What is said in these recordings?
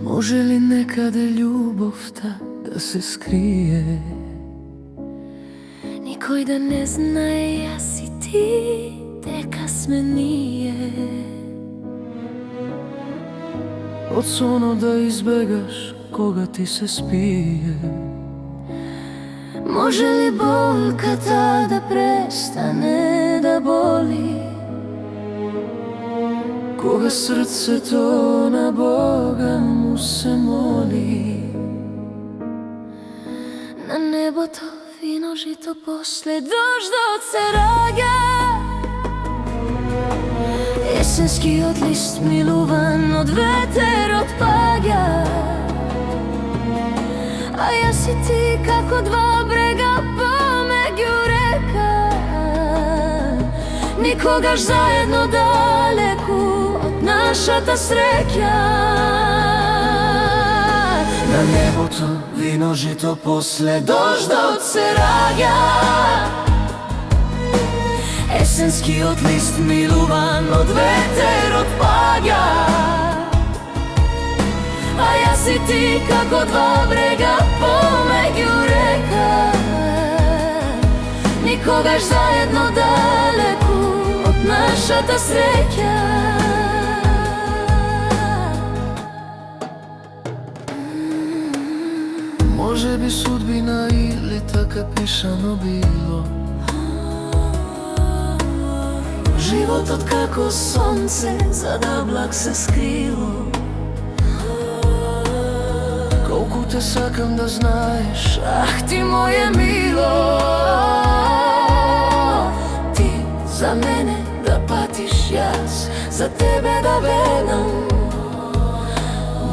Може ли некаде љубовта да се скрие? Никој да не знае, јас и ти, дека сме ние. Од сонот да избегаш кога ти се спие. Може ли болката да престане да боли? Кога срцето на Бога му се моли. На небото вино жито, после дождот се раѓа. Есенскиот лист милуван од ветерот паѓа. А јас и ти како два брега помеѓу река, никогаш заедно далеку од нашата среќа. На небото вино жито, после дождот се раѓа. Есенскиот лист милуван од ветерот паѓа. А јас и ти како два брега помеѓу река, никогаш заедно далеку од нашата среќа. Може би судбина или така пишано било. Животот како сонце зад облак се скрило. Колку те сакам да знаеш, Ах ти моје мило, ти за мене да патиш, јас за тебе да бегам.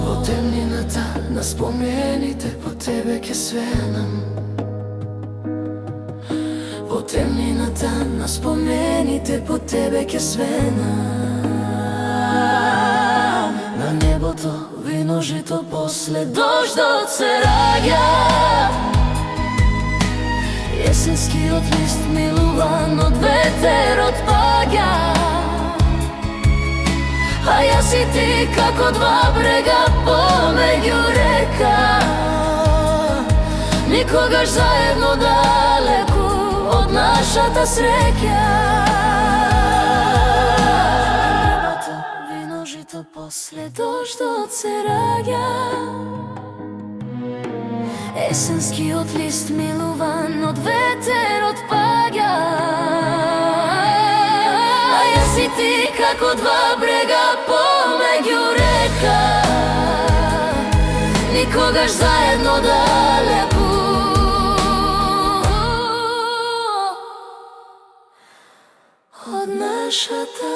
во темнината на спомените по тебе ќе свенам. Во темнината на спомените по тебе ќе свенам. На небото вино жито, после Дождот се раѓа. Есенскиот лист милуван од ветерот паѓа. А јас и ти како два брега помеѓу река, никогаш заедно далеку од нашата среќа. Небото вино жито, после дождот се раѓа. Есенскиот лист милуван од ветерот паѓа. А јас и ти како два брега помеѓу река, никогаш заедно далеку од нашата